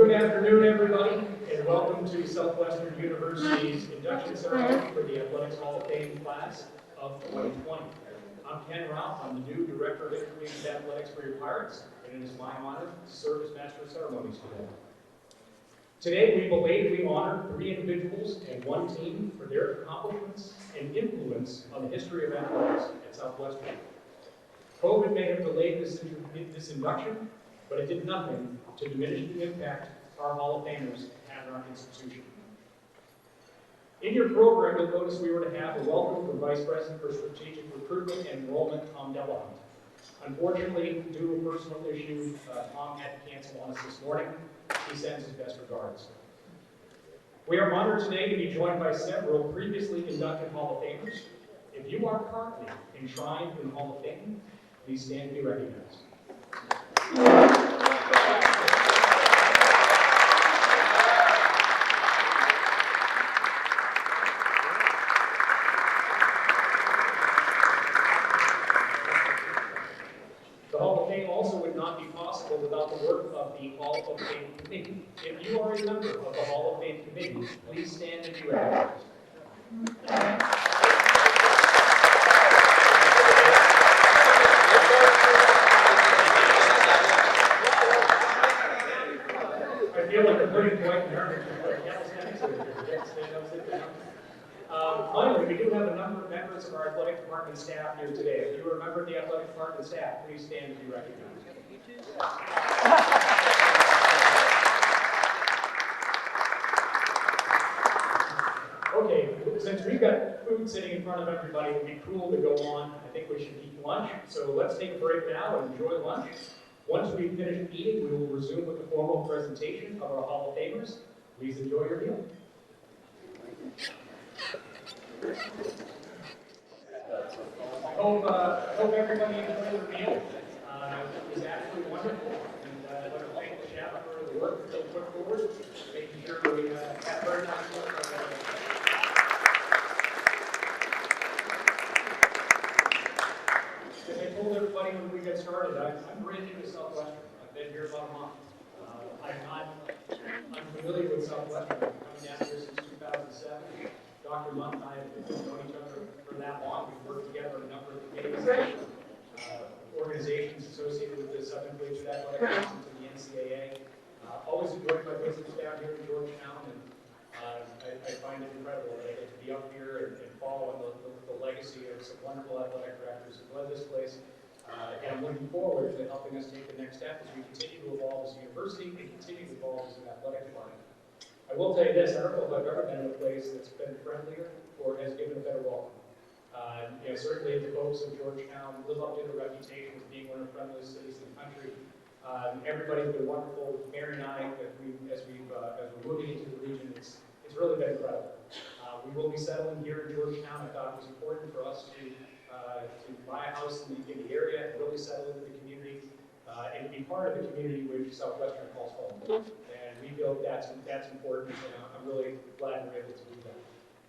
Good afternoon, everybody, and welcome to Southwestern University's induction ceremony for the Athletics Hall of Fame class of 2020. I'm Ken Ralph. I'm the new Director of Intercollegiate Athletics for your Pirates, and it is my honor to serve as Master of Ceremonies today. Today, we belatedly honor 3 individuals and 1 team for their accomplishments and influence on the history of athletics at Southwestern. COVID may have delayed this induction, but it did nothing to diminish the impact our Hall of Famers have on our institution. In your program, you'll notice we were to have a welcome from Vice President for Strategic Recruitment and Enrollment, Tom Delahunt. Unfortunately, due to a personal issue, Tom had to cancel on us this morning. He sends his best regards. We are honored today to be joined by several previously inducted Hall of Famers. If you are currently enshrined in the Hall of Fame, please stand to be recognized. The Hall of Fame also would not be possible without the work of the Hall of Fame Committee. If you are a member of the Hall of Fame Committee, please stand and be recognized. I feel like I'm putting Dwight nervous. Finally, we do have a number of members of our athletic department staff here today. If you are a member of the athletic department staff, please stand and be recognized. Okay, since we've got food sitting in front of everybody, it would be cool to go on. I think we should eat lunch. So let's take a break now and enjoy lunch. Once we've finished eating, we will resume with the formal presentation of our Hall of Famers. Please enjoy your meal. I hope everybody enjoyed their meal. It was absolutely wonderful. And I'd like to thank the chef for the work that they put forward, making sure we have very nice work. As I told everybody when we got started, I'm brand new to Southwestern. I've been here about a month. I'm familiar with Southwestern. I've been coming down here since 2007. Dr. Munt and I have known each other for that long. We've worked together on a number of committees, organizations associated with the Southern Collegiate Athletic Council to the NCAA. Always enjoyed my visits down here in Georgetown, and I find it incredible that I get to be up here and follow on the legacy of some wonderful athletic directors who led this place. And I'm looking forward to helping us take the next step as we continue to evolve as a university and continue to evolve as an athletic department. I will tell you this, I don't know if I've ever been in a place that's been friendlier or has given a better welcome. Certainly the folks of Georgetown live up to their reputation as being one of the friendliest cities in the country. Everybody's been wonderful. Mary and I, as we're moving into the region, it's really been incredible. We will be settling here in Georgetown. I thought it was important for us to buy a house in the area and really settle into the community and be part of the community which Southwestern calls home. And we feel that's important, and I'm really glad we're able to do that.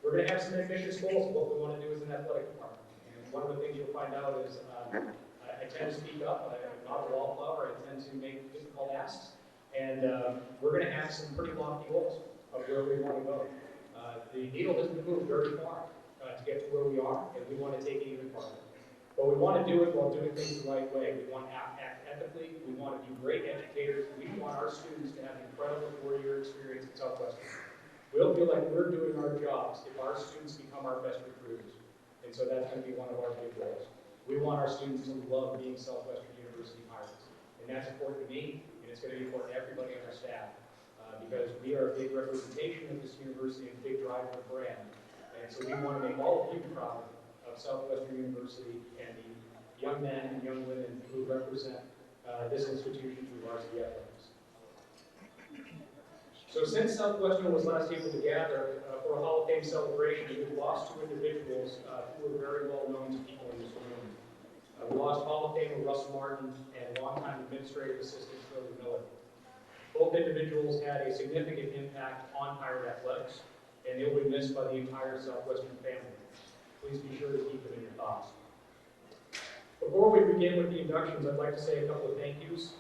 We're going to have some ambitious goals of what we want to do as an athletic department. And one of the things you'll find out is I tend to speak up. I'm not a wallflower. I tend to make difficult asks. And we're going to have some pretty lofty goals of where we want to go. The needle doesn't move very far to get to where we are, and we want to take it even farther. But we want to do it while doing things the right way. We want to act ethically. We want to be great educators. We want our students to have an incredible 4-year experience at Southwestern. We'll feel like we're doing our jobs if our students become our best recruiters. And so that's going to be one of our big goals. We want our students to love being Southwestern University Pirates. And that's important to me, and it's going to be important to everybody on our staff because we are a big representation of this university and a big driver of brand. And so we want to make all of you proud of Southwestern University and the young men and young women who represent this institution through varsity athletics. So since Southwestern was last able to gather for a Hall of Fame celebration, we've lost 2 individuals who are very well known to people in this room. We lost Hall of Famer Russell Martin and longtime administrative assistant Phillip. Both individuals had a significant impact on Pirate athletics, and they'll be missed by the entire Southwestern family. Please be sure to keep them in your thoughts. Before we begin with the inductions, I'd like to say a couple of thank yous.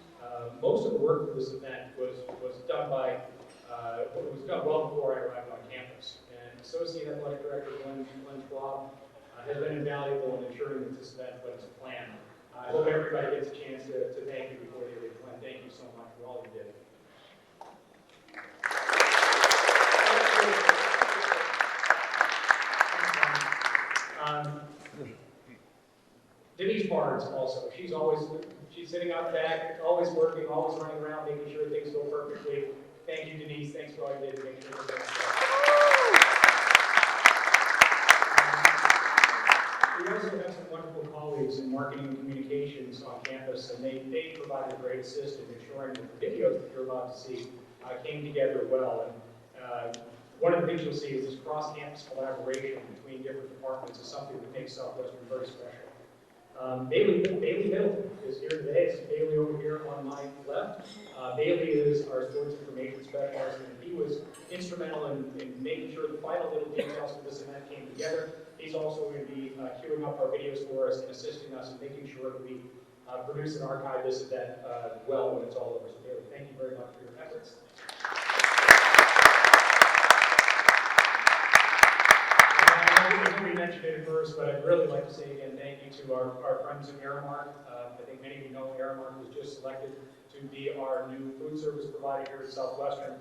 Most of the work for this event was done done by, it was done well before I arrived on campus. And Associate Athletic Director Glenn Schwab has been invaluable in ensuring that this event went as planned. I hope everybody gets a chance to thank you before they leave. Glenn, thank you so much for all you did. Denise Barnes also, she's sitting out back, always working, always running around, making sure things go perfectly. Thank you, Denise. Thanks for all you did to make sure everything goes. We also have some wonderful colleagues in marketing and communications on campus, and they provide a great assist in ensuring that the videos that you're about to see came together well. And one of the things you'll see is this cross-campus collaboration between different departments is something that makes Southwestern very special. Bailey Middleton is here today. It's Bailey over here on my left. Bailey is our sports information specialist, and he was instrumental in making sure the final little details of this event came together. He's also going to be queuing up our videos for us and assisting us in making sure that we produce and archive this event well when it's all over. So Bailey, thank you very much for your efforts. I know we mentioned it at first, but I'd really like to say again thank you to our friends at Aramark. I think many of you know Aramark was just selected to be our new food service provider here at Southwestern.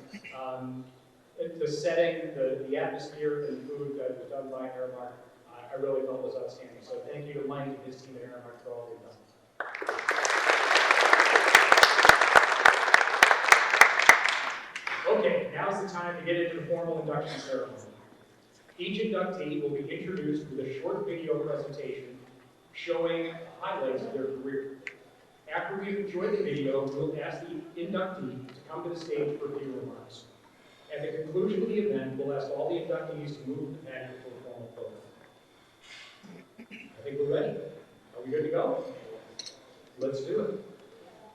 The setting, the atmosphere, and the food that was done by Aramark, I really felt was outstanding. So thank you to Mike and his team at Aramark for all they've done. Okay, now's the time to get into the formal induction ceremony. Each inductee will be introduced with a short video presentation showing highlights of their career. After we've enjoyed the video, we'll ask the inductee to come to the stage for a few remarks. At the conclusion of the event, we'll ask all the inductees to move to the podium for a formal photo. I think we're ready. Are we good to go? Let's do it.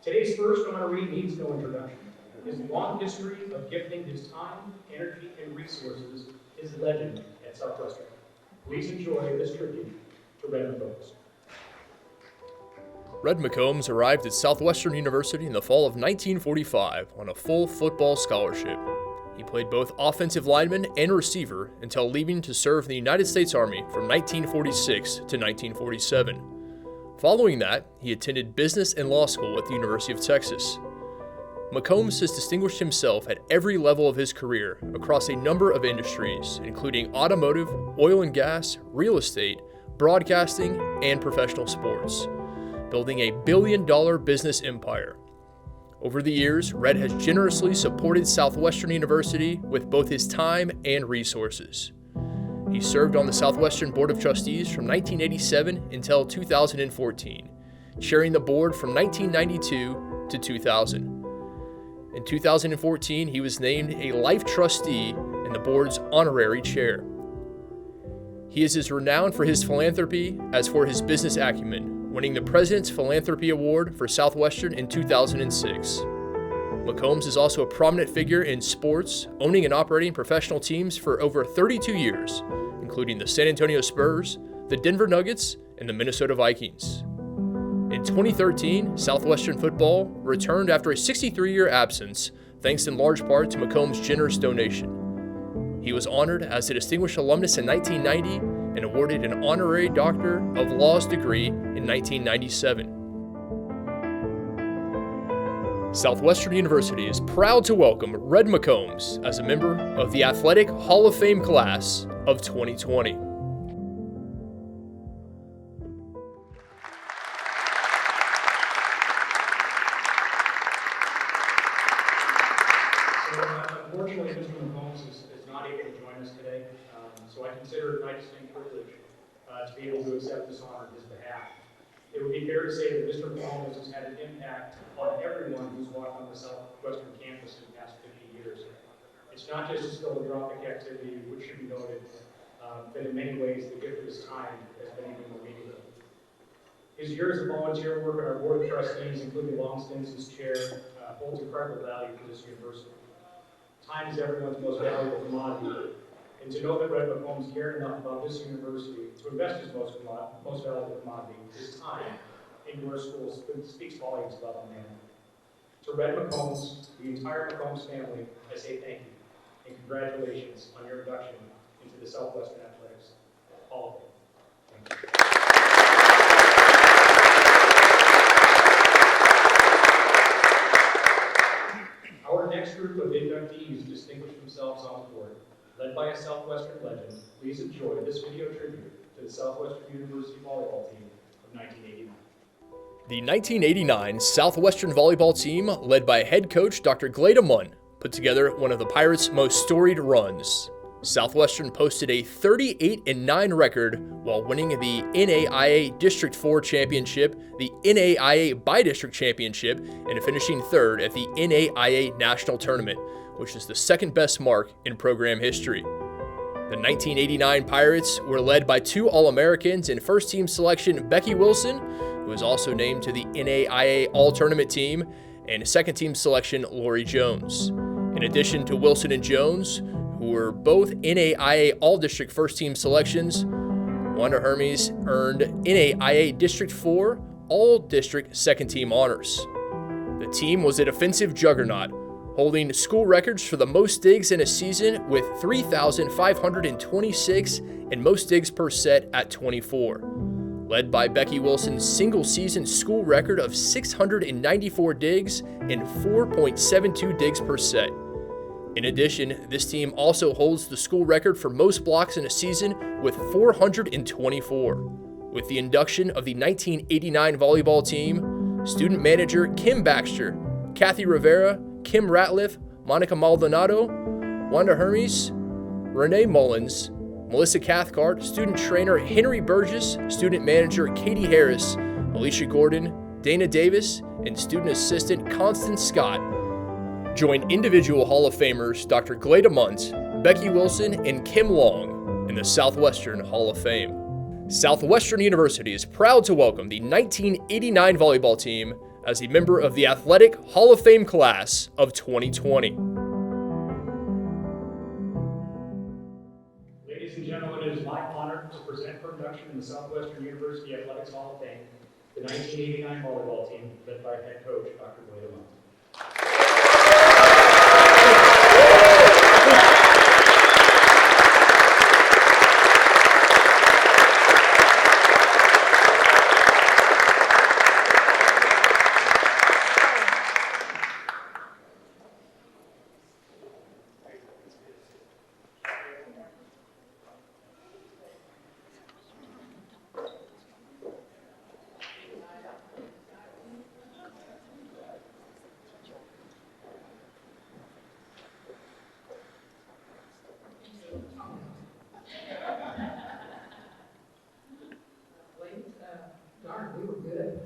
Today's first honoree needs no introduction. His long history of gifting his time, energy, and resources is legend at Southwestern. Please enjoy this tribute to Red McCombs. Red McCombs arrived at Southwestern University in the fall of 1945 on a full football scholarship. He played both offensive lineman and receiver until leaving to serve in the United States Army from 1946 to 1947. Following that, he attended business and law school at the University of Texas. McCombs has distinguished himself at every level of his career across a number of industries, including automotive, oil and gas, real estate, broadcasting, and professional sports, building a billion-dollar business empire. Over the years, Red has generously supported Southwestern University with both his time and resources. He served on the Southwestern Board of Trustees from 1987 until 2014, chairing the board from 1992 to 2000. In 2014, he was named a life trustee and the board's honorary chair. He is as renowned for his philanthropy as for his business acumen, winning the President's Philanthropy Award for Southwestern in 2006. McCombs is also a prominent figure in sports, owning and operating professional teams for over 32 years, including the San Antonio Spurs, the Denver Nuggets, and the Minnesota Vikings. In 2013, Southwestern football returned after a 63-year absence, thanks in large part to McCombs' generous donation. He was honored as a distinguished alumnus in 1990 and awarded an honorary Doctor of Laws degree in 1997. Southwestern University is proud to welcome Red McCombs as a member of the Athletic Hall of Fame class of 2020. Unfortunately, Mr. McCombs is not able to join us today, so I consider it my distinct privilege to be able to accept this honor on his behalf. It would be fair to say that Mr. McCombs has had an impact on everyone who's walked on the Southwestern campus in the past 50 years. It's not just his philanthropic activity, which should be noted, but in many ways the gift of his time has been even more meaningful. His years of volunteer work on our board of trustees, including long stints as chair, holds incredible value for this university. Time is everyone's most valuable commodity, and to know that Red McCombs cared enough about this university to invest his most valuable commodity, his time, into our schools, speaks volumes about the man. To Red McCombs, the entire McCombs family, I say thank you and congratulations on your induction into the Southwestern Athletics Hall of Fame. Thank you. Our next group of inductees distinguished themselves on the court. Led by a Southwestern legend, please enjoy this video tribute to the Southwestern University volleyball team of 1989. The 1989 Southwestern volleyball team, led by head coach Dr. Glada Munt, put together one of the Pirates' most storied runs. Southwestern posted a 38-9 record while winning the NAIA District 4 Championship, the NAIA Bi-District Championship, and finishing third at the NAIA National Tournament, which is the second best mark in program history. The 1989 Pirates were led by two All-Americans and first-team selection Becky Wilson, who was also named to the NAIA All-Tournament team, and second-team selection Lori Jones. In addition to Wilson and Jones, who were both NAIA All-District first-team selections, Wanda Hermes earned NAIA District 4 All-District second-team honors. The team was a defensive juggernaut, holding school records for the most digs in a season with 3,526 and most digs per set at 24. Led by Becky Wilson's single-season school record of 694 digs and 4.72 digs per set. In addition, this team also holds the school record for most blocks in a season with 424. With the induction of the 1989 volleyball team, student manager Kim Baxter, Kathy Rivera, Kim Ratliff, Monica Maldonado, Wanda Hermes, Renee Mullins, Melissa Cathcart, student trainer Henry Burgess, student manager Katie Harris, Alicia Gordon, Dana Davis, and student assistant Constance Scott join individual Hall of Famers Dr. Glada Munt, Becky Wilson, and Kim Long in the Southwestern Hall of Fame. Southwestern University is proud to welcome the 1989 volleyball team as a member of the Athletic Hall of Fame class of 2020. Ladies and gentlemen, it is my honor to present for induction in the Southwestern University Athletics Hall of Fame the 1989 volleyball team led by head coach Dr. Glada Munt. Darn, we were good.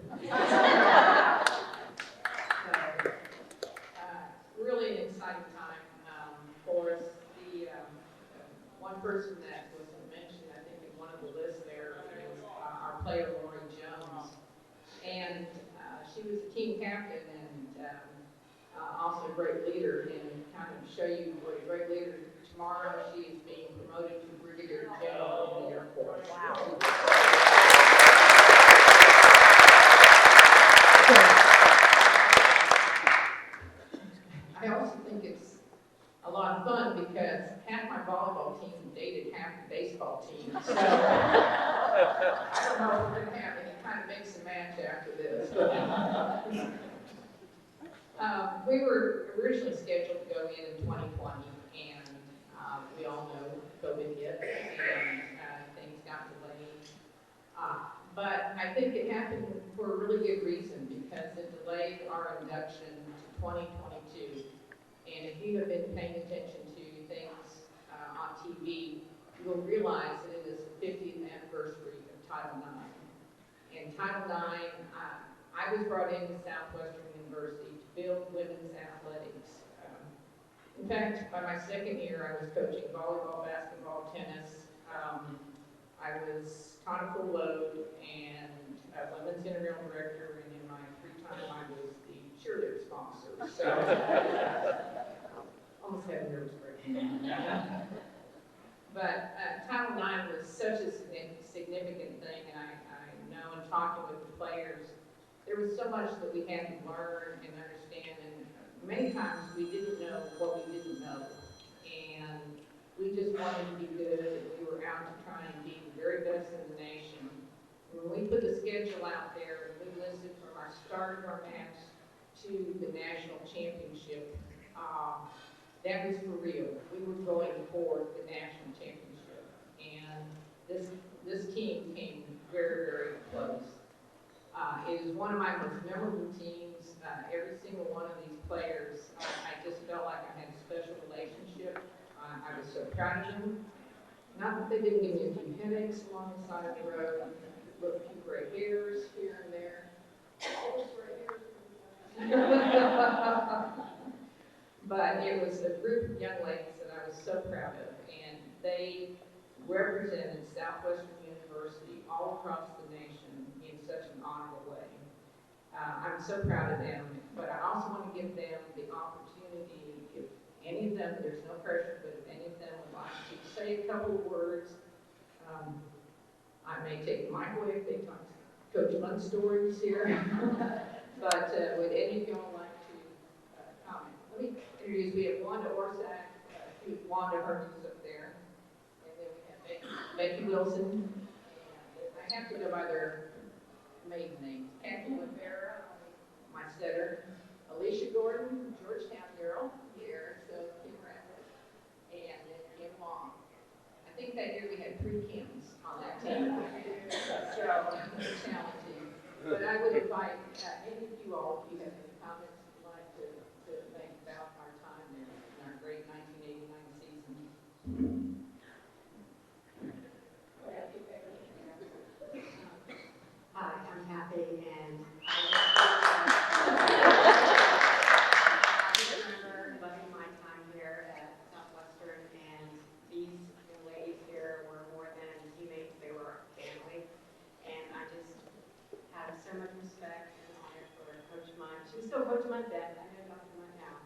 Really an exciting time for us. The one person that wasn't mentioned, I think, in one of the lists there is our player Lori Jones, and she was a team captain and also a great leader. And kind of show you what a great leader. Tomorrow she is being promoted to Brigadier General in the Air Force. Wow. I also think it's a lot of fun because half my volleyball team dated half the baseball team. So I don't know if we're going to have any kind of mix and match after this. We were originally scheduled to go in 2020, and we all know COVID hit, and things got delayed. But I think it happened for a really good reason because it delayed our induction to 2022. And if you have been paying attention to things on TV, you will realize that it is the 50th anniversary of Title IX. And Title IX, I was brought into Southwestern University to build women's athletics. In fact, by my second year, I was coaching volleyball, basketball, tennis. I was taught a full load and women's intramural director, and in my free time, I was the cheerleader sponsor. So, almost had a nervous breakdown. But Title IX was such a significant thing, and I know in talking with the players, there was so much that we had to learn and understand, and many times we didn't know what we didn't know. And we just wanted to be good, and we were out to try and be the very best in the nation. When we put the schedule out there, we listed from our start of our match to the national championship. That was for real. We were going for the national championship, and this team came very, very close. It is one of my most memorable teams. Every single one of these players, I just felt like I had a special relationship. I was so proud of them. Not that they didn't give me a few headaches along the side of the road, look, a few gray hairs here and there. But it was a group of young ladies that I was so proud of, and they represented Southwestern University all across the nation in such an honorable way. I'm so proud of them, but I also want to give them the opportunity, if any of them, there's no pressure, but if any of them would like to say a couple of words, I may take the mic away if they talk Coach Munt stories here, but would any of y'all like to comment? Let me introduce, we have Wanda Orsak, Wanda Hurts up there, and then we have Becky Wilson, and I have to go by their maiden names. Kathy Rivera, my setter, Alicia Gordon, Georgetown girl here, so Kim Bradley, and then Kim Long. I think that year we had 3 Kims on that team, so talented. But I would invite any of you all, if you have any comments you'd like to make about our time there in our great 1989 season. Hi, I'm happy, and I remember loving my time here at Southwestern, and these young ladies here were more than teammates, they were family, and I just have so much respect and honor for Coach Munt. She was still Coach Munt then, I know Dr. Munt now.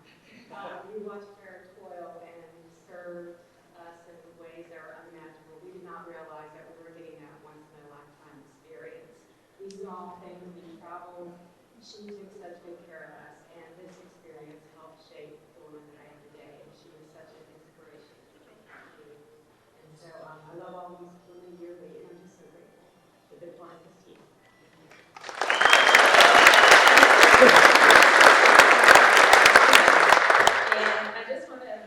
We watched her toil and serve us in ways that are unimaginable. We did not realize that we were getting that once in a lifetime experience. We saw things, we traveled, she took such good care of us, and this experience helped shape the woman that I am today. She was such an inspiration to me. And so I love all these women dearly, and I'm just so grateful to be part of this team. And I just want to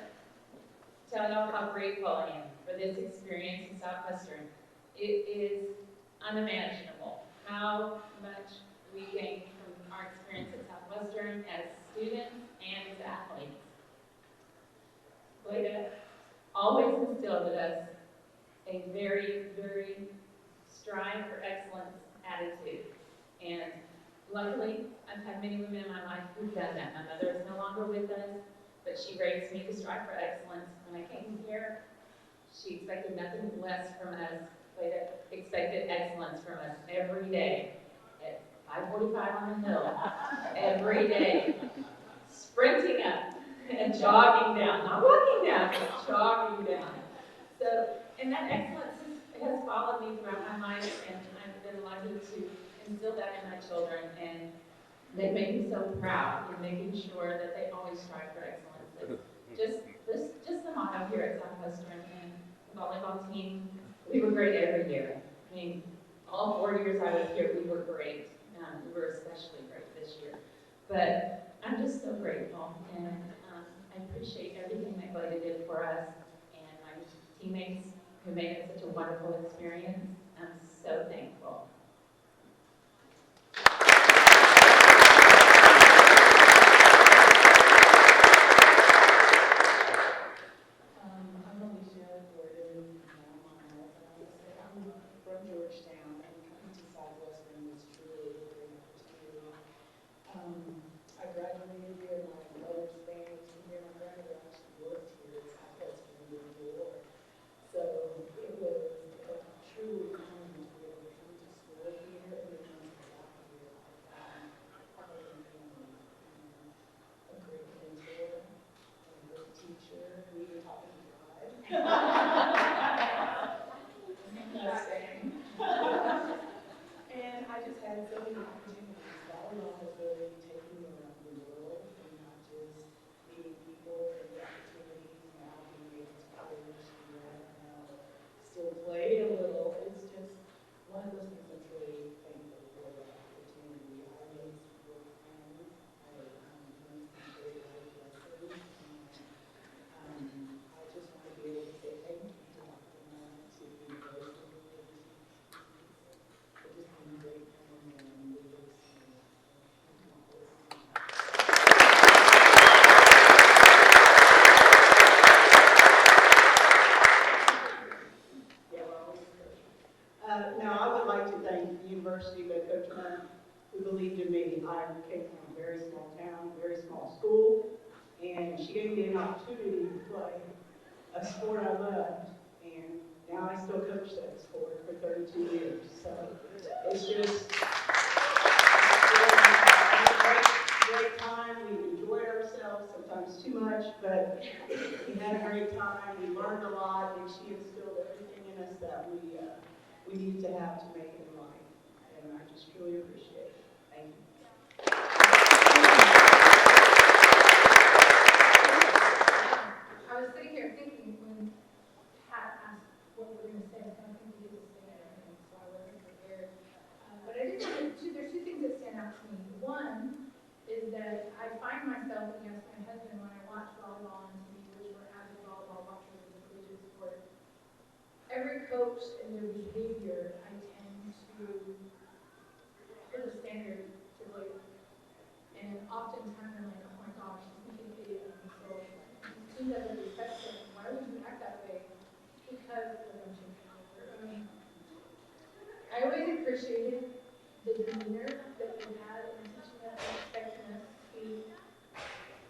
tell y'all how grateful I am for this experience in Southwestern. It is unimaginable how much we gained from our experience at Southwestern as students and as athletes. Glada always instilled in us a very, very strive for excellence attitude. And luckily, I've had many women in my life who've done that. My mother is no longer with us, but she raised me to strive for excellence. When I came here, she expected nothing less from us. Glada expected excellence from us every day at 5:45 on the hill, every day, sprinting up and jogging down, not walking down, but jogging down. So, and that excellence has followed me throughout my life, and I've been lucky to instill that in my children, and they make me so proud in making sure that they always strive for excellence. Just the motto here at Southwestern, and the volleyball team, we were great every year. I mean, all 4 years I was here, we were great. We were especially great this year. But I'm just so grateful, and I appreciate everything that Glada did for us, and my teammates who made it such a wonderful experience. I'm so thankful. From Georgetown, and coming to Southwestern was truly a great opportunity. I graduated here, my mother's family was from here, my grandmother actually worked here at Southwestern before. So it was truly honoring to be able to come to I came from a very small town, very small school, and she gave me an opportunity to play a sport I loved, and now I still coach that sport for 32 years. So it's just great time. We enjoyed ourselves, sometimes too much, but we had a great time. We learned a lot, and she instilled everything in us that we need to have to make it in life. And I just truly appreciate it. Thank you. I was sitting here thinking when Pat asked what we're going to say, I don't think we get to say anything, so I wasn't prepared. But I did want to, there's two things that stand out to me. One is that I find myself, and yes, my husband, when I watch volleyball on TV, which we're avid volleyball watchers as a collegiate sport, every coach and their behavior, I tend to put a standard to like, and oftentimes I'm like, oh my gosh, this is an idiot, and so he doesn't respect it. Why would you act that way? Because I always appreciated the demeanor that we had in teaching us and expecting us to be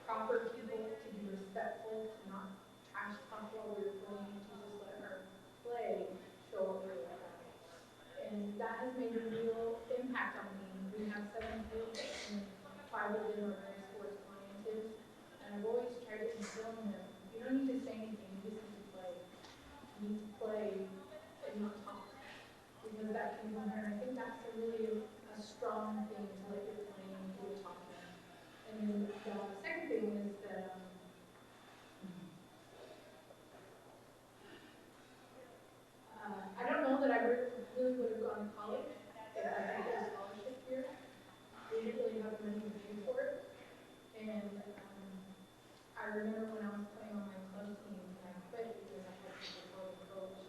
proper people, to be respectful, to not trash talk while we were playing, to just let our play show up for that. And that has made a real impact on me. We have 7 kids, and 5 of them are very sports oriented. And I've always tried to instill in them, you don't need to say anything, you just need to play. You need to play and not talk. Because that can be learned. I think that's a really strong thing to let your playing and do your talking. And then the second thing is that I don't know that I really would have gone to college if I had a scholarship here. We didn't really have money to pay for it. And I remember when I was playing on my club team, and I quit because I had to support the coach.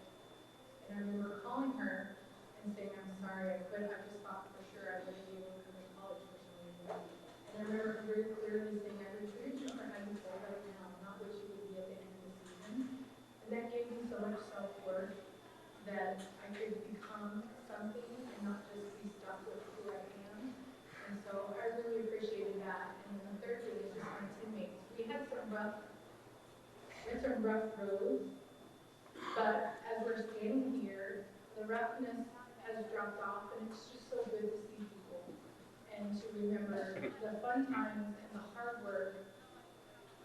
And I remember calling her and saying, I'm sorry, I quit. I just thought for sure I wouldn't be able to come to college for some reason. And I remember her very clearly saying, I would remember how you feel right now, not what you would be at the end of the season. And that gave me so much self-worth that I could become something and not just be stuck with who I am. And so I really appreciated that. And then the third thing is just my teammates. We had some rough roads, but as we're standing here, the roughness has dropped off, and it's just so good to see people and to remember the fun times and the hard work,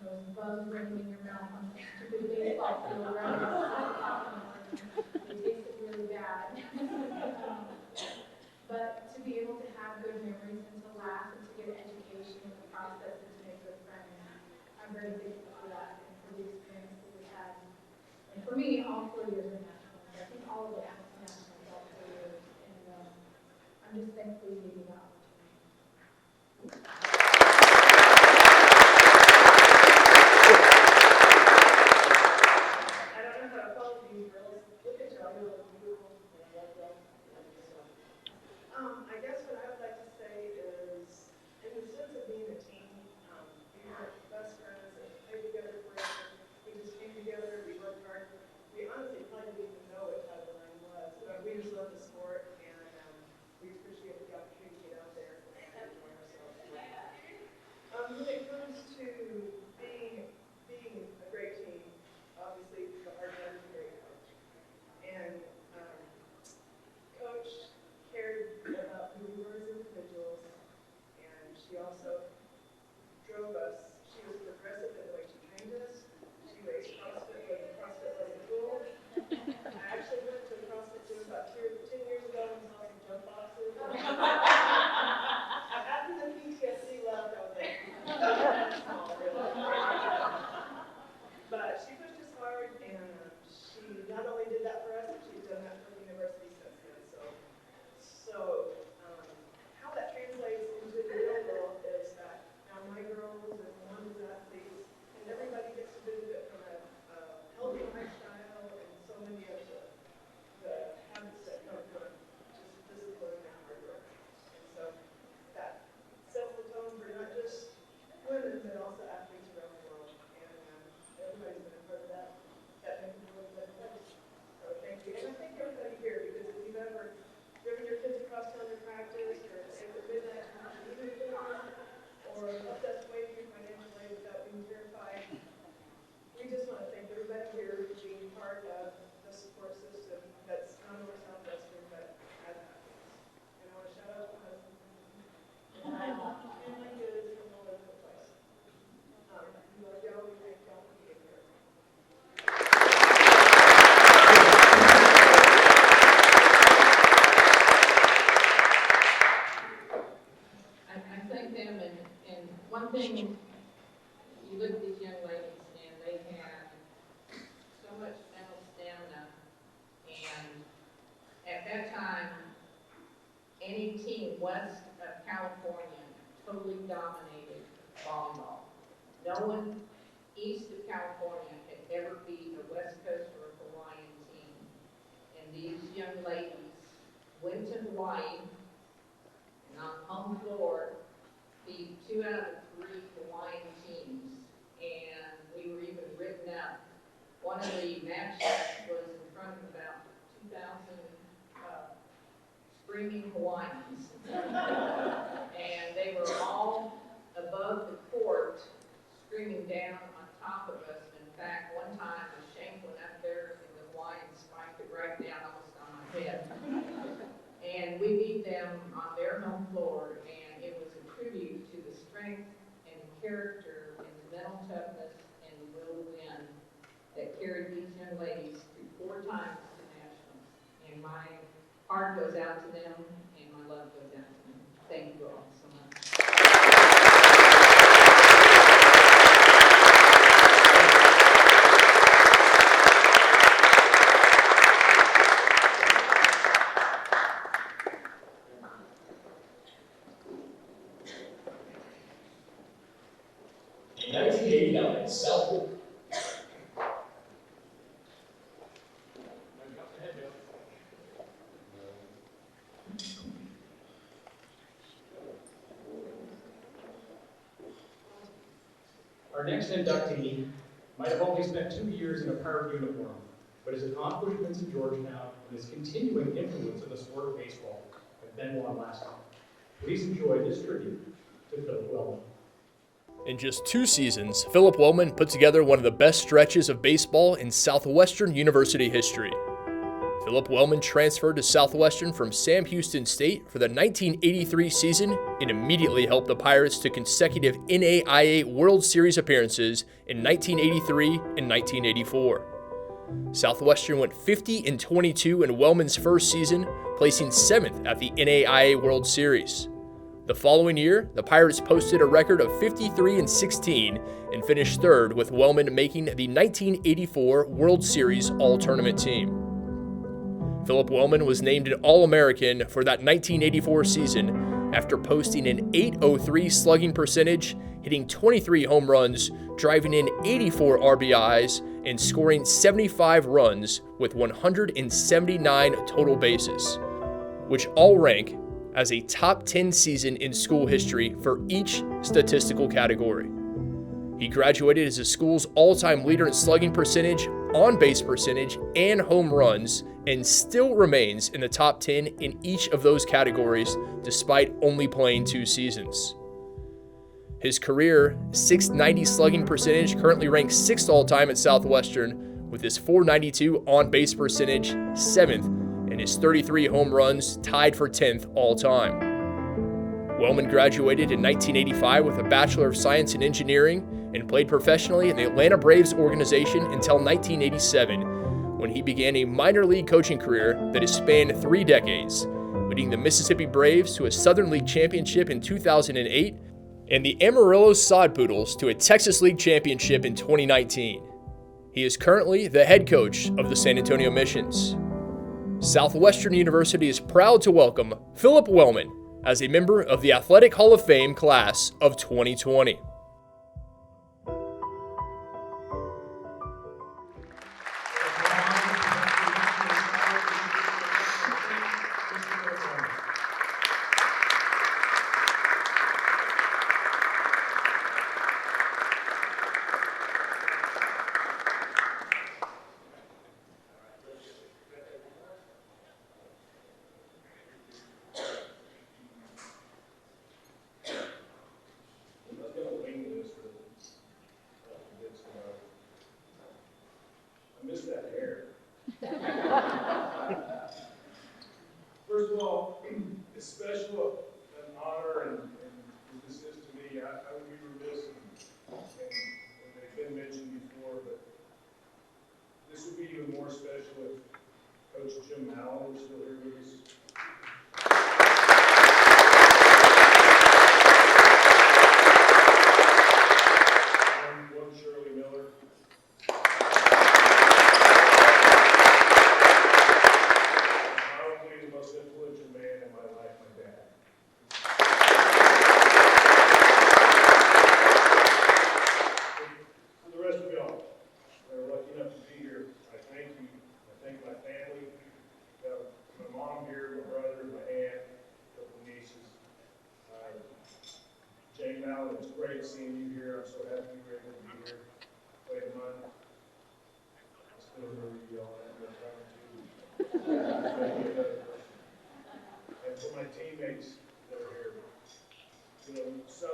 those bugs running in your mouth on the stupid baseball field, right? It tasted really bad. But to be able to have good memories and to laugh and to get education in the process and to make good friends, I'm very thankful for that and for the experience that we had. And for me, all 4 years of nationals, I think all of us nationals all 4 years, and I'm just thankful you gave me that opportunity. I don't know how to follow these girls. Look at y'all, you look beautiful. I guess what I would like to say is, in the sense of being a team, we were best friends and played together forever. We just came together, we worked hard. We honestly probably didn't even know what Charline was, but we just love the sport, and we appreciate the opportunity west of California totally dominated volleyball. No one east of California had ever beat a West Coast or Hawaiian team. And these young ladies went to Hawaii and on home floor beat 2 out of the 3 Hawaiian teams. And we were even written up. One of the matches was in front of about 2,000 screaming Hawaiians. And they were all above the court screaming down on top of us. In fact, one time a shank went up there and the Hawaiian spiked it right down almost on my head. And we beat them on their home floor, and it was a tribute to the strength and character and the mental toughness and the will to win that carried these young ladies through 4 times to nationals. And my heart goes out to them, and my love goes out to them. Thank you all so much. In 1989, Southwestern. Our next inductee might have only spent 2 years in a pirate uniform, but his accomplishments at Georgetown and his continuing influence in the sport of baseball have been long-lasting. Please enjoy this tribute to Phillip Wellman. In just 2 seasons, Phillip Wellman put together one of the best stretches of baseball in Southwestern University history. Phillip Wellman transferred to Southwestern from Sam Houston State for the 1983 season and immediately helped the Pirates to consecutive NAIA World Series appearances in 1983 and 1984. Southwestern went 50-22 in Wellman's first season, placing 7th at the NAIA World Series. The following year, the Pirates posted a record of 53-16 and finished 3rd, with Wellman making the 1984 World Series All-Tournament team. Phillip Wellman was named an All-American for that 1984 season after posting an .803 slugging percentage, hitting 23 home runs, driving in 84 RBIs, and scoring 75 runs with 179 total bases, which all rank as a top 10 season in school history for each statistical category. He graduated as the school's all-time leader in slugging percentage, on-base percentage, and home runs, and still remains in the top 10 in each of those categories despite only playing 2 seasons. His career .690 slugging percentage currently ranks 6th all-time at Southwestern, with his .492 on-base percentage 7th, and his 33 home runs tied for 10th all-time. Wellman graduated in 1985 with a Bachelor of Science in Engineering and played professionally in the Atlanta Braves organization until 1987, when he began a minor league coaching career that has spanned 3 decades, leading the Mississippi Braves to a Southern League championship in 2008 and the Amarillo Sod Poodles to a Texas League championship in 2019. He is currently the head coach of the San Antonio Missions. Southwestern University is proud to welcome Phillip Wellman as a member of the Athletic Hall of Fame class of 2020. Let's go.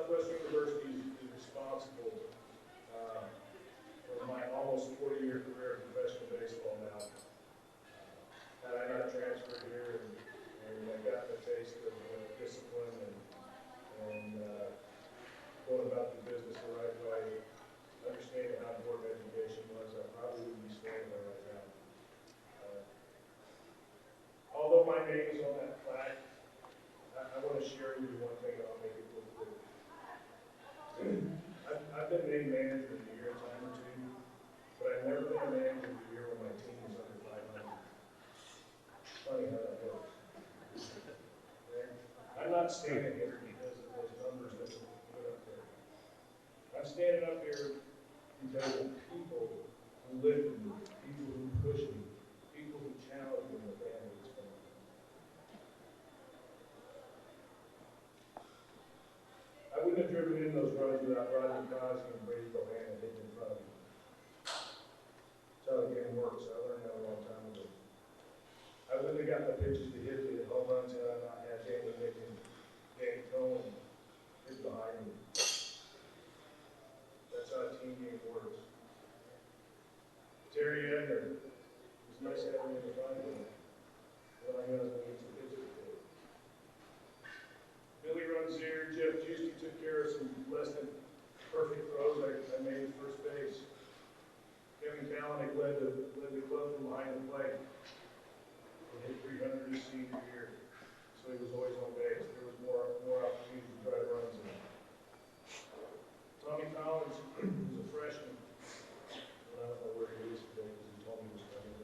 Southwestern University is responsible for my almost 40-year career in professional baseball now. Had I not transferred here and I got the taste of discipline and going about the business the right way, understanding how important education was, I probably wouldn't be standing there right now. Although my name is on that flag, I want to share with you one thing, and I'll make it real quick. I've been named manager of the year a time or two, but I've never been a manager of the year when my team is under 500. Funny how that goes. Okay? I'm not standing here because of those numbers that we put up there. I'm standing up here because of people who live with me, people who push me, people who challenge me, and the family that's from me. I wouldn't have driven in those runs without Rodney Crosby and Brady Bohannon hitting in front of me. That's how the game works. I learned that a long time ago. I wouldn't have got the pitches to hit me at home runs had I not had Danny Nick and Danny Cohen hit behind me. That's how a team game works. Terry Edgar, it was nice having him in the front of me. Well, I know when he took pitches to hit. Billy Runzier, Jeff Juicy took care of some less than perfect throws. I made his first base. Kevin Kalanick led the club from behind the plate. He hit 300 his senior year, so he was always on base. There was more opportunities to try to run to him. Tommy Collins was a freshman. I don't know where he is today because he told me he was coming.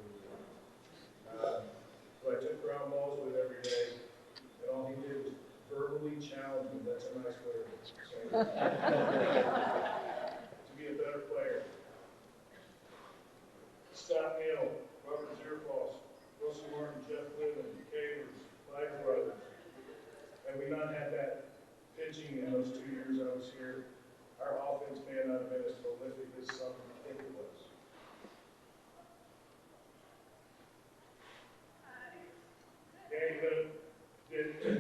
Who I took ground balls with every day, and all he did was verbally challenge me. That's a nice way of saying it. To be a better player. Scott Neal, Robert Zierfoss, Russell Martin, Jeff Lynn, Cavers, five brothers. Had we not had that pitching in those 2 years I was here, our offense may not have been as prolific as some think it was.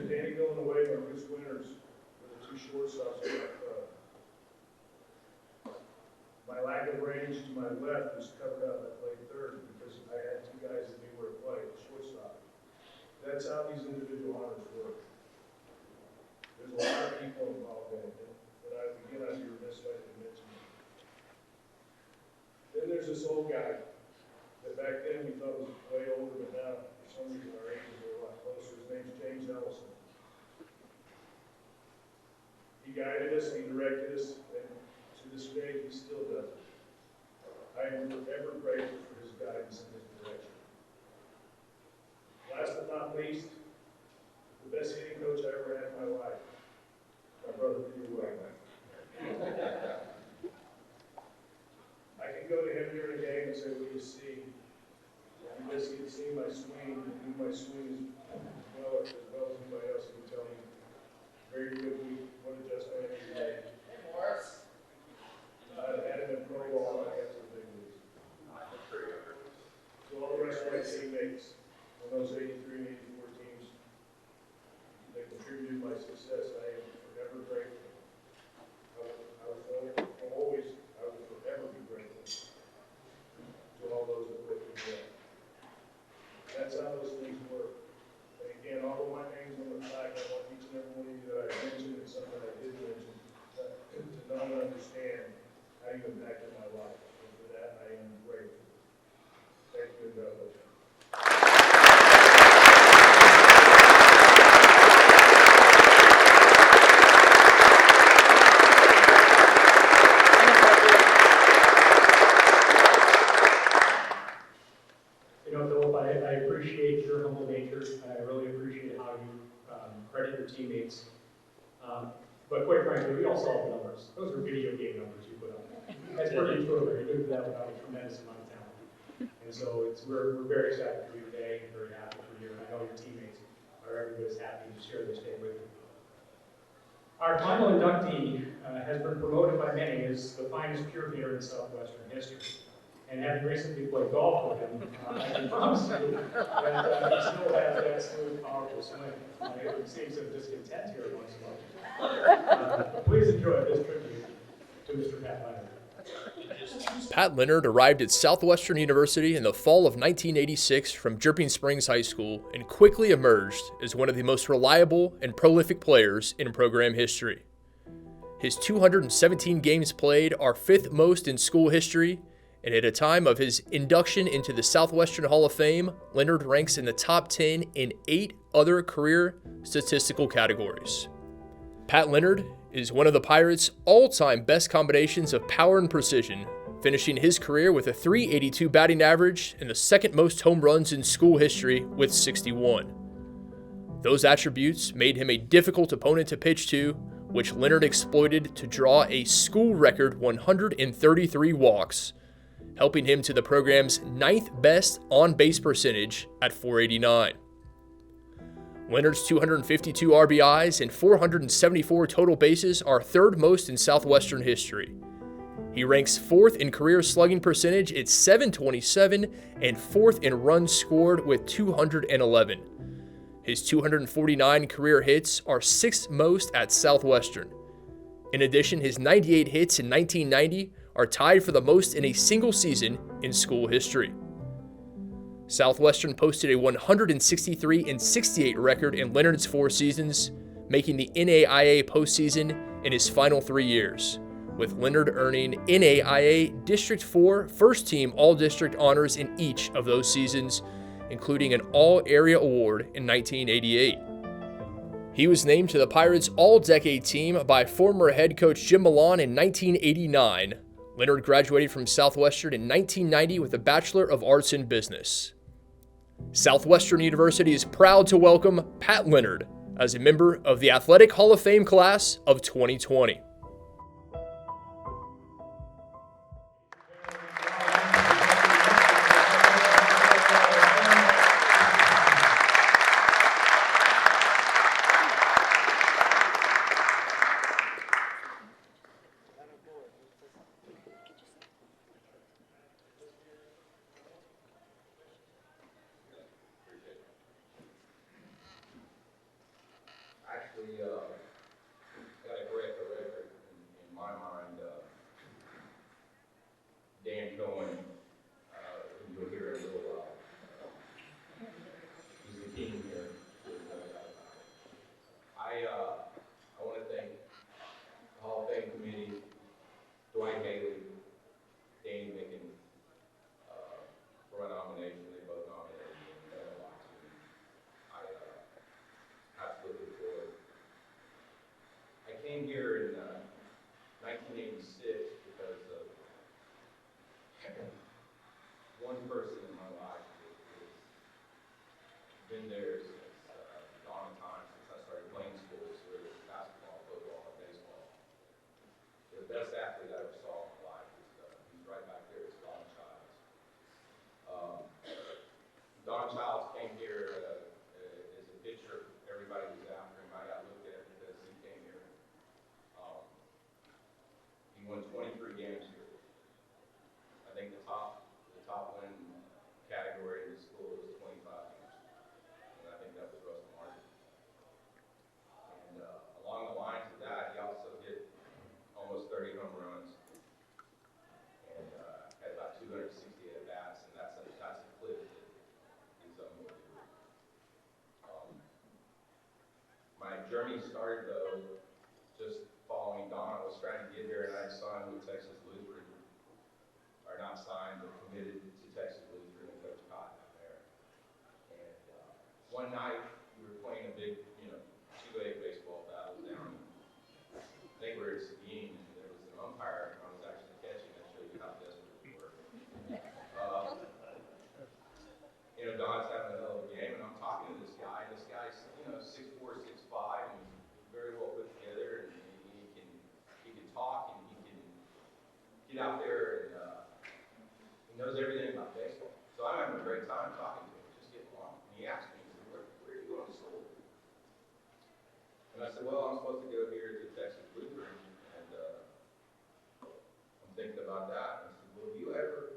Danny going away by Bruce Winters were the two shortstops on that club. My lack of range to my left was covered up. I played third because I had two guys that knew where to play, shortstop. That's how these individual honors work. There's a lot of people involved in it, and I'd be remiss if I didn't mention it. Then there's this old guy that back then we thought was way older, but now for some reason our ages are a lot closer. His name's James Ellison. He guided us and he directed us, and to this day he still does it. I am forever grateful for his guidance and his direction. Last but not least, the best hitting coach I ever had in my life, my brother Peter Wellman. I can go to him during a game and say, "What do you see?" And he just can see my swing, and knew my swing as well as anybody else can tell me very quickly what adjustment I need to make. I had him in pro ball when I got to the big leagues. To all the rest of my teammates on those 83 and 84 teams that contributed to my success, I am forever grateful. I will forever be grateful to all those that put me there. That's how those things work. And again, although my name's on the flag, I want each and every one of you that I mentioned and something I did mention to know and understand how you impacted my life. And for that, I am grateful. Thank you, and God bless you. You know, Phillip, I appreciate your humble nature, and I really appreciate how you credit your teammates. But quite frankly, we all saw the numbers. Those were video game numbers you put up. That's pretty extraordinary. You did that without a tremendous amount of talent. And so we're very excited for you today and very happy for you. And I know your teammates are every bit as happy to share this day with you. Our final inductee has been promoted by many as the finest pure hitter in Southwestern history. And having recently played golf with him, I can promise you that he still has that smooth, powerful swing. It seems some discontent here once in a while. Please enjoy this tribute to Mr. Pat Leonard. Pat Leonard arrived at Southwestern University in the fall of 1986 from Dripping Springs High School and quickly emerged as one of the most reliable and prolific players in program history. His 217 games played are fifth most in school history, and at a time of his induction into the Southwestern Hall of Fame, Leonard ranks in the top 10 in 8 other career statistical categories. Pat Leonard is one of the Pirates' all-time best combinations of power and precision, finishing his career with a .382 batting average and the second most home runs in school history with 61. Those attributes made him a difficult opponent to pitch to, which Leonard exploited to draw a school record 133 walks, helping him to the program's 9th best on-base percentage at .489. Leonard's 252 RBIs and 474 total bases are third most in Southwestern history. He ranks 4th in career slugging percentage at .727 and 4th in runs scored with 211. His 249 career hits are 6th most at Southwestern. In addition, his 98 hits in 1990 are tied for the most in a single season in school history. Southwestern posted a 163-68 record in Leonard's 4 seasons, making the NAIA postseason in his final 3 years, with Leonard earning NAIA District 4 first-team All-District honors in each of those seasons, including an All-Area Award in 1988. He was named to the Pirates' All-Decade team by former head coach Jim Milan in 1989. Leonard graduated from Southwestern in 1990 with a Bachelor of Arts in Business. Southwestern University is proud to welcome Pat Leonard as a member of the Athletic Hall of Fame class of 2020. Got to correct the record in my mind. Dan Cohen, who you'll hear in a little while, he's the king here. I want to thank the Hall of Fame committee, Dwight Haley, Danny Micken, for my nomination. They both nominated me, and I absolutely adore it. I came here in 1986 because of one person in my life who's been there since dawn of time, since I started playing sports, whether it's basketball, football, or baseball. The best athlete I ever saw in my life is he's right back there. It's Don Childs. Don Childs came here as a pitcher. Everybody was after him. I got looked at because he came here. He won 23 games here. I think the top win category in the school was 25 games, and I think that was Russell Martin. And along the lines of that, he also hit almost 30 home runs and had about 260 at bats, and that's a clip that is unbelievable. My journey started though just following Don. I was trying to get here, and I had signed with Texas Lutheran, or not signed, but committed to Texas Lutheran and Coach Cotton out there. And one night we were playing a big, 2A baseball battle down. I think we were at Seguin, and there was an umpire I was actually catching. That showed you how desperate we were. Don's having a hell of a game, and I'm talking to this guy, and this guy's 6'4", 6'5", and he's very well put together, and he can talk, and he can get out there, and he knows everything about baseball. So I'm having a great time talking to him, just getting along. And he asked me, he said, where are you going to school? And I said, well, I'm supposed to go here to Texas Lutheran, and I'm thinking about that. And I said, well, do you ever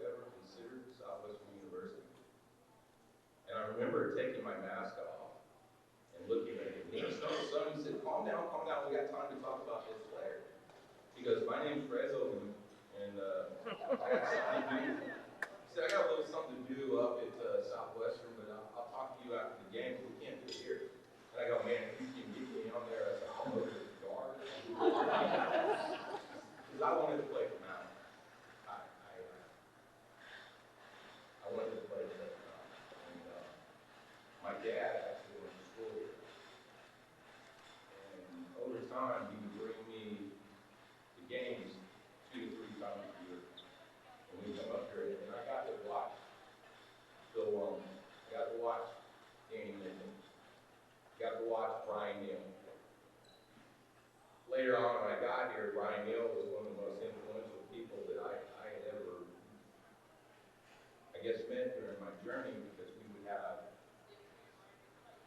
journey because we would have,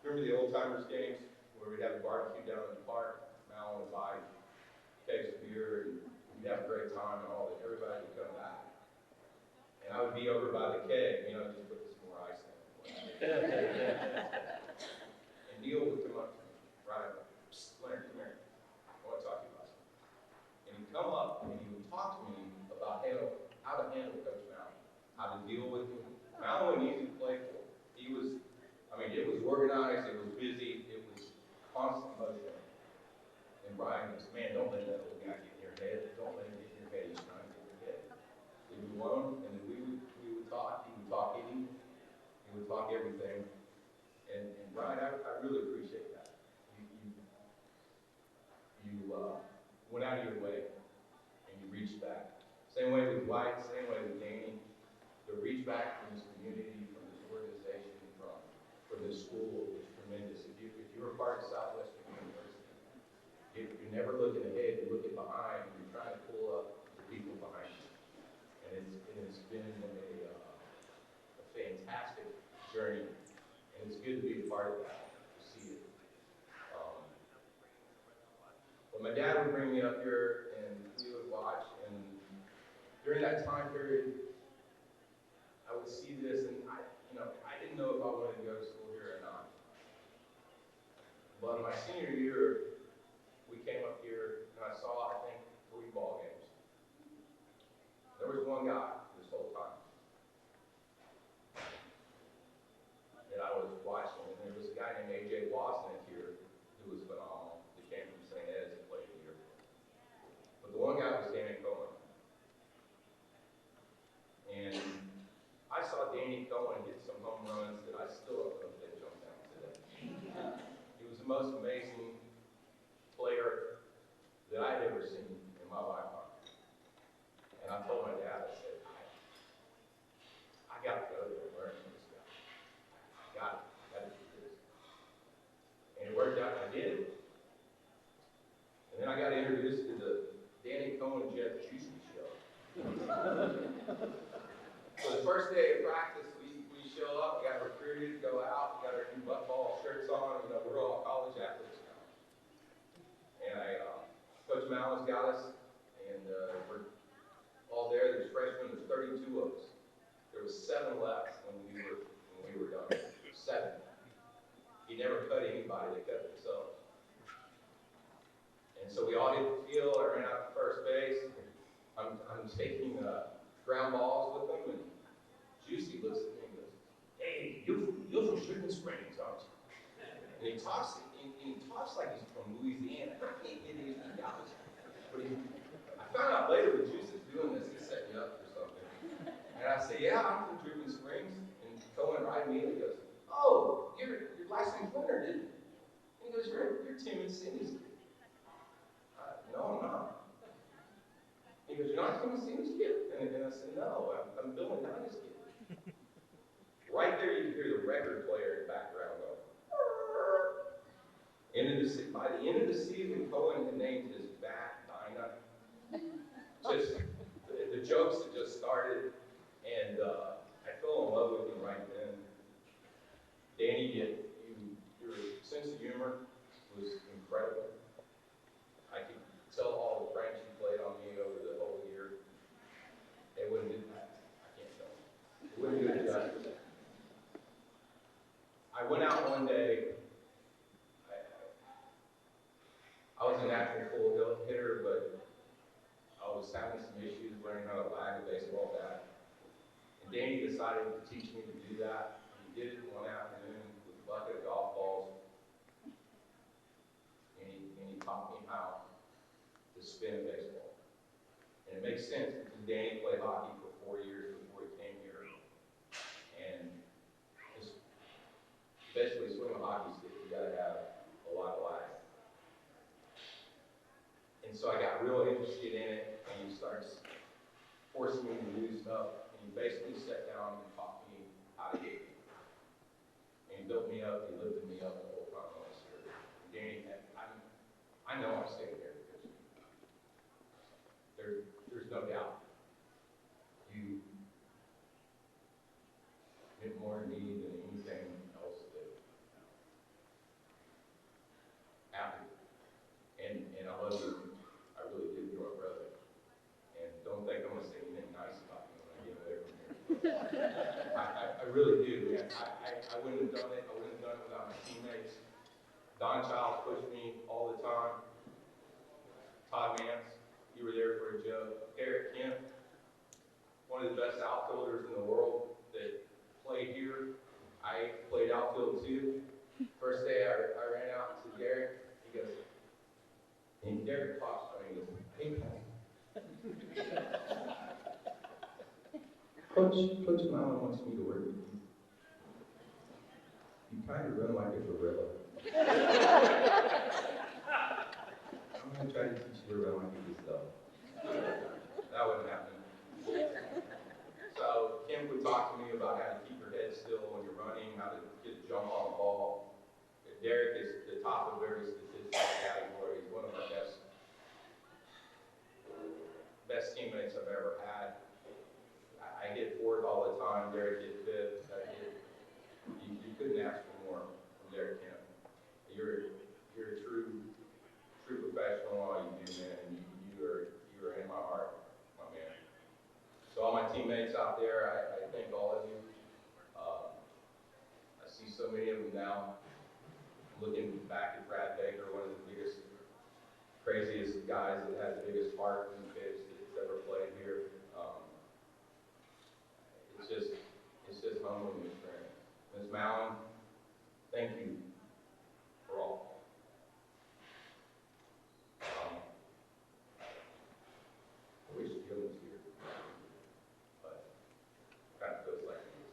remember the old timers games where we'd have a barbecue down in the park, Mal would buy kegs of beer and we'd have a great time and all that, everybody would come back. And I would be over by the keg, you know, just put some more ice in it. And Neil would come up to me, right, Leonard, come here, I want to talk to you about something. And he'd come up and he would talk to me about how to handle Coach Mal, how to deal with him. Mal wasn't easy to play for. He was, I mean, it was organized, it was busy, it was constant motion. And Brian goes, man, don't let that little guy get in your head. Don't let him get in your head. He's trying to get in your head. Leave him alone, and then we would talk. He would talk eating. He would talk everything. And Brian, I really appreciate that. You went out of your way, and you reached back. Same way with Dwight, same way with Danny. The reach back from this community, from this organization, from this school is tremendous. If you were part of Southwestern University, you're never looking ahead, you're looking behind, and you're trying to pull up the people behind you. And it's been a fantastic journey, and it's good to be a part of that, to see it. But my dad would bring me up here, and we would watch, and during that time period, I would see this, and I didn't know if I wanted to go to school here or not. But my senior year, we came up here and I saw, I think, 3 ball games. There was one guy this whole time that I was watching, and there was a guy named A.J. Wasnick here who was phenomenal. He came from St. Ed's and played here. But the one guy was Danny Cohen. And I saw Danny Cohen hit some home runs that I still don't know if they jumped down today. He was the most amazing player that I'd ever seen in my lifetime. And I told my dad, I said, I got to go there and learn from this guy. I got to do this. And it worked out, and I did. And then I got introduced to the Danny Cohen Jet Juicy show. So the first day of practice, we show up, we got recruited, go out, we got our new butt ball shirts on, we're all college athletes now. And Coach Mal's got us, and we're all there. There's freshmen, there's 32 of us. There was 7 left when we were done. 7. He never cut anybody, they cut themselves. And so we all hit the field, I ran out to first base. I'm taking ground balls with them, and Juicy looks at me and goes, hey, you're from Sugar Springs, aren't you? And he talks like he's from Louisiana. I can't get any dollars. But I found out later that Juicy's doing this, he set me up for something. And I said, yeah, I'm from Sugar Springs. And Cohen right immediately goes, oh, your last name's Leonard, isn't it? And he goes, you're Tim and Cindy's kid. No, I'm not. He goes, you're not Tim and Cindy's kid? And I said, no, I'm Bill and Dinah's kid. Right there, you can hear the record player in the background going. By the end of the season, Cohen had named his bat Dinah. Just the jokes had just started, and I fell in love with him right then. Danny, your sense of humor was incredible. I could tell all the pranks you played on me over the whole year. They wouldn't do that. I can't tell them. They wouldn't do it justice. I went out one day. I was a natural full hitter, but I was having some issues learning how to lag a baseball bat. And Danny decided to teach me to do that. He did it one afternoon with a bucket of golf balls. And he taught me how to spin a baseball. And it makes sense because Danny played hockey for 4 years before he came here. And just basically swing a hockey stick, you gotta have a lot of lag. And so I got real interested in it, and he starts forcing me to do stuff, and he basically sat down and taught me how to hit. And he built me up, he lifted me up the whole time I was here. And Danny, I know I'm staying here because there's no doubt. You meant more to me than anything else that happened. And I love you. I really do. You're my brother. And don't think I'm gonna say anything nice about you when I get away from here. I really do. And I wouldn't have done it. I wouldn't have done it without my teammates. Don Childs pushed me all the time. Todd Mance, you were there for a joke. Derek Kemp, one of the best outfielders in the world that played here. I played outfield too. First day I ran out to Derek. He goes, and Derek talks to me. He goes, hey, Coach Mallon wants me to work with you. You kind of run like a gorilla. I'm going to try to teach you to run like a gazelle. That wouldn't happen. So Kim would talk to me about how to keep your head still when you're running, how to get a jump on the ball. Derek is the top of every statistical category. He's one of my best teammates I've ever had. I hit fourth all the time. Derek hit fifth. You couldn't ask for more from Derek Kemp. You're a true professional in all you do, man. And you are in my heart, my man. So all my teammates out there, I thank all of you. I see so many of them now. Looking back at Brad Baker, one of the biggest, craziest guys that had the biggest heart in the pitch that's ever played here. It's just humbling experience. Ms. Mallon, thank you for all. I wish Jim was here, but it kind of feels like he is.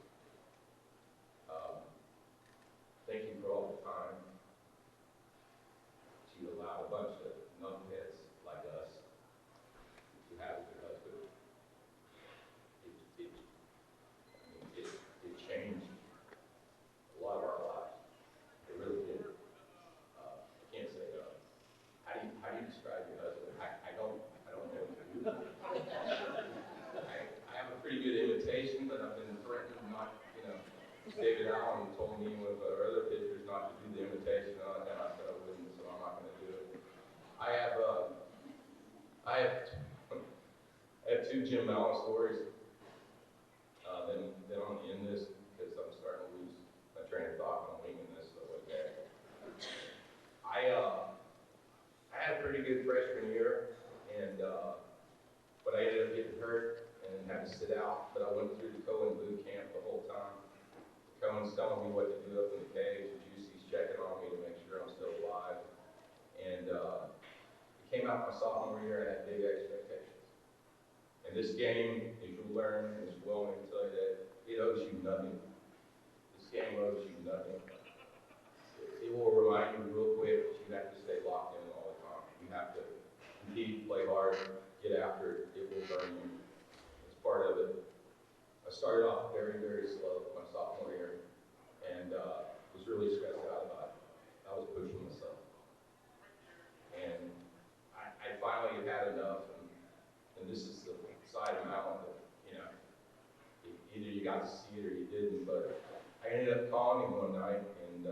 Thank you for all the time that you allowed a bunch of knuckleheads like us to have with your husband. It changed a lot of our lives. It really did. I can't say no. How do you describe your husband? I don't know what to do. I have a pretty good imitation, but I've been threatened not, David Allen told me with our other pitchers not to do the imitation, and I said I wouldn't, so I'm not going to do it. I have two Jim Mallon stories. Then I'm going to end this because I'm starting to lose my train of thought when I'm winging this. So okay. I had a pretty good freshman year, but I ended up getting hurt and had to sit out. But I went through the Cohen boot camp the whole time. Cohen's telling me what to do up in the cage. The Juicy's checking on me to make sure I'm still alive. And it came out my sophomore year, and I had big expectations. And this game, as you'll learn, as Wellman will tell you that, it owes you nothing. This game owes you nothing. It will remind you real quick that you have to stay locked in all the time. You have to compete, play hard, get after it. It will burn you. It's part of it. I started off very, very slow my sophomore year, and was really stressed out about it. I was pushing myself. And I finally had enough, and this is the side of Mountain that, either you got to see it or you didn't, but I ended up calling him one night, and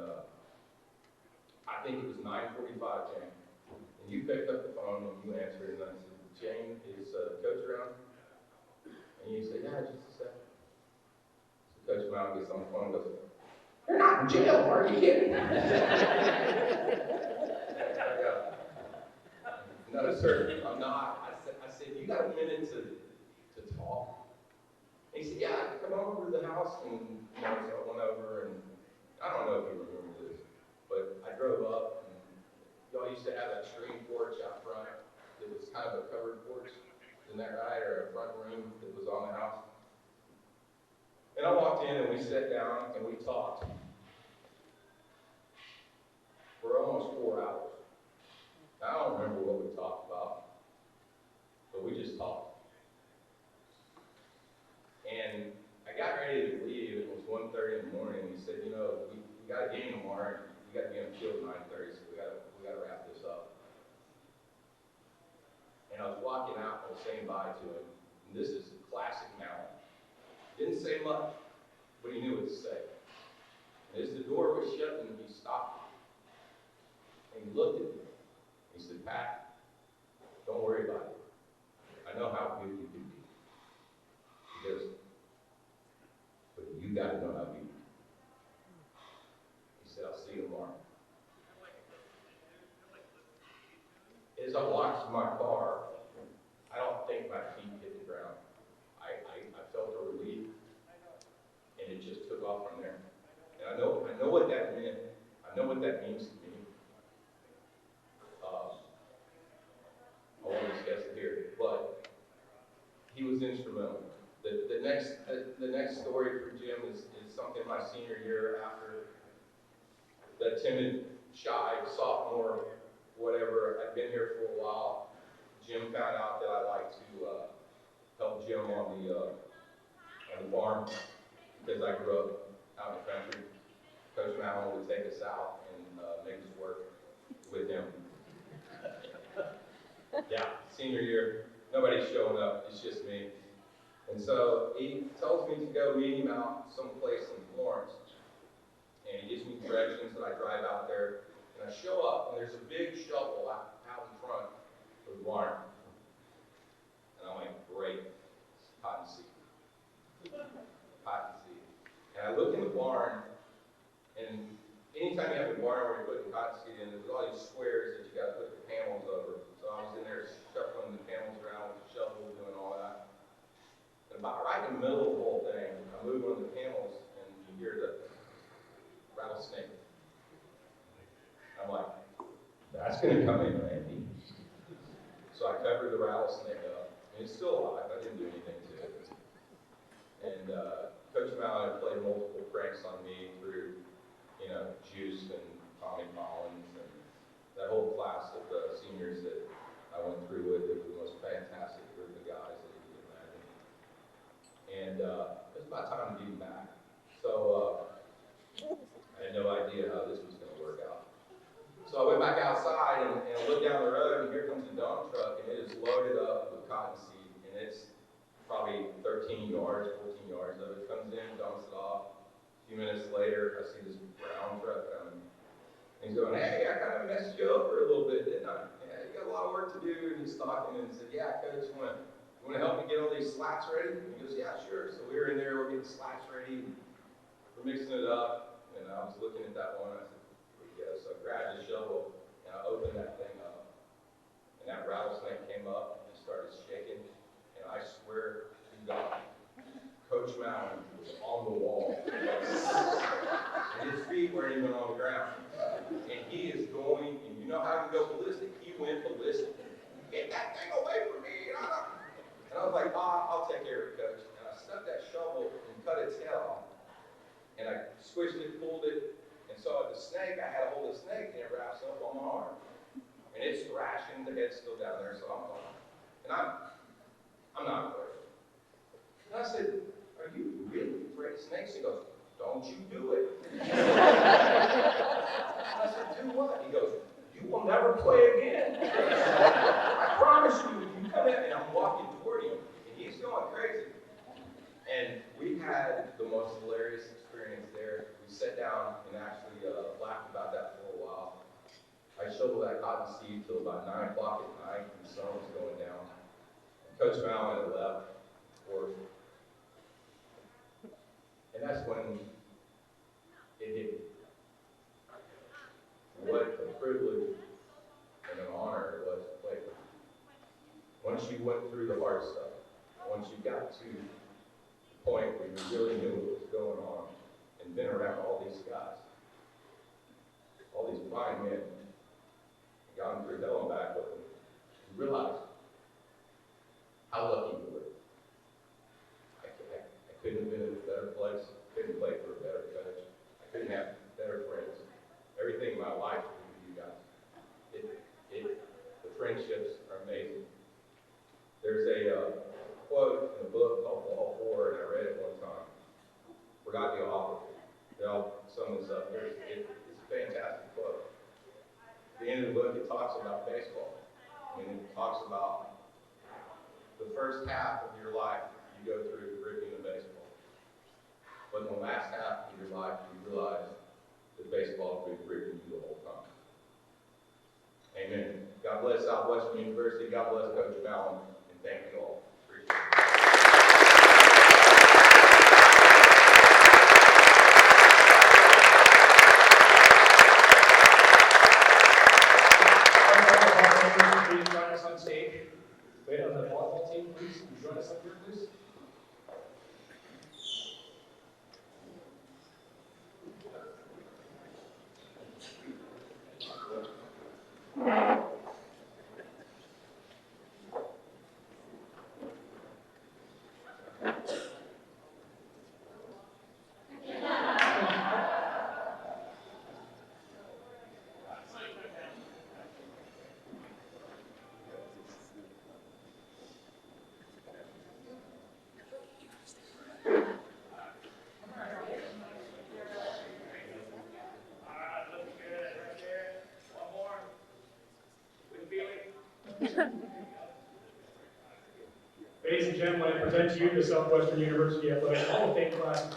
I think it was 9:45, Jane, and you picked up the phone and you answered, and I said, Jane, is Coach around? And you said, yeah, just a second. So Coach Mountain gets on the phone and goes, you're not in jail, are you kidding? No, sir, I'm not. I said, you got a minute to talk? And he said, yeah, I can come over to the house, and so I went over, and I don't know if you remember this, but I drove up, and y'all used to have that screen porch out front that was kind of a covered porch, isn't that right, or a front room that was on the house. And I walked in, and we sat down, and we talked for almost 4 hours. Now, I don't remember what we talked about, but we just talked. And I got ready to leave. It was 1:30 in the morning. He said, we got a game tomorrow. We got to be on the field at 9:30, so we got to wrap this up. And I was walking out, and I was saying bye to him. And this is classic Mountain. Didn't say much. but he knew what to say. And as the door was shut, he stopped. And he looked at me. He said, Pat, don't worry about it. I know how good you can be. He goes, but you got to know how good you can be. He said, I'll see you tomorrow. As I watched my car, I don't think my feet hit the ground. I felt a relief, and it just took off from there. And I know what that meant. I know what that means to me. I won't discuss it here, but he was instrumental. The next story for Jim is something my senior year, after that timid, shy, sophomore, whatever, I'd been here for a while. Jim found out that I like to help Jim on the farm, because I grew up out in the country. Coach Wellman would take us out and make us work with him. Yeah, senior year, nobody's showing up, it's just me. And so he tells me to go meet him out someplace in Florence. And he gives me directions, and I drive out there. And I show up, and there's a big shovel out in front of the barn. And I'm like, great, it's cotton seed. Cotton seed. And I look in the barn, and anytime you have a barn where you're putting cotton seed in, there's all these squares that you got to put the panels over. So I was in there shuffling the panels around with the shovel, doing all that. And about right in the middle of the whole thing, I move one of the panels, and you hear the rattlesnake. I'm like, that's going to come in handy. So I covered the rattlesnake up, and it's still alive. I didn't do anything to it. And Coach Mallon played multiple pranks on me through, Juice and Tommy Collins and that whole class of seniors that I went through with. It was the most fantastic group of guys that you can imagine. And it was about time to give back. So I had no idea how this was going to work out. So I went back outside and looked down the road, and here comes a dump truck, and it is loaded up with cotton seed, and it's probably 13 yards, 14 yards of it. Comes in, dumps it off. A few minutes later, I see this brown truck coming. And he's going, hey, I kind of messed you up for a little bit, didn't I? Yeah, you got a lot of work to do. And he's talking and said, yeah, Coach, you want to help me get all these slats ready? And he goes, yeah, sure. So we were in there, we're getting slats ready, and we're mixing it up. And I was looking at that one, I said, here we go. So I grabbed the shovel, and I opened that thing up. And that rattlesnake came up and started shaking. And I swear to God, Coach Mallon was on the wall. And his feet weren't even on the ground. And he is going, and you know how you go ballistic? He went ballistic. Get that thing away from me! And I was like, I'll take care of it, Coach. And I stuck that shovel and cut its head off. And I squished it, pulled it, and so the snake, I had a hold of the snake, and it wraps up on my arm. And it's thrashing, the head's still down there, so I'm going. And I'm not afraid. And I said, are you really afraid of snakes? He goes, don't you do it. I said, do what? He goes, you will never play again. I promise you, if you come in, and I'm walking toward him, and he's going crazy. And we had the most hilarious experience there. We sat down and actually laughed about that for a while. I shoveled that cotton seed till about 9 o'clock at night, and the sun was going down. And Coach Wellman had left, of course. And that's when it hit me. What a privilege and an honor it was to play with you. Once you went through the hard stuff, once you got to the point where you really knew what was going on and been around all these guys, all these fine men, and gone through hell and back with them, you realize how lucky you were. I couldn't have been in a better place. I couldn't play for a better coach. I couldn't have better friends. Everything in my life was with you guys. The friendships are amazing. There's a quote in a book called Ball 4, and I read it one time. Forgot the author. They'll sum this up. It's a fantastic book. At the end of the book, it talks about baseball. And it talks about the first half of your life you go through gripping the baseball. But in the last life, you realize that baseball has been great to you the whole time. Amen. God bless Southwestern University. God bless Coach Wellman, and thank you all. Appreciate it. Please join us on stage. Wait on the volleyball team, please. Join us up here, please. Ladies and gentlemen, I present to you the Southwestern University Athletic Hall of Fame class of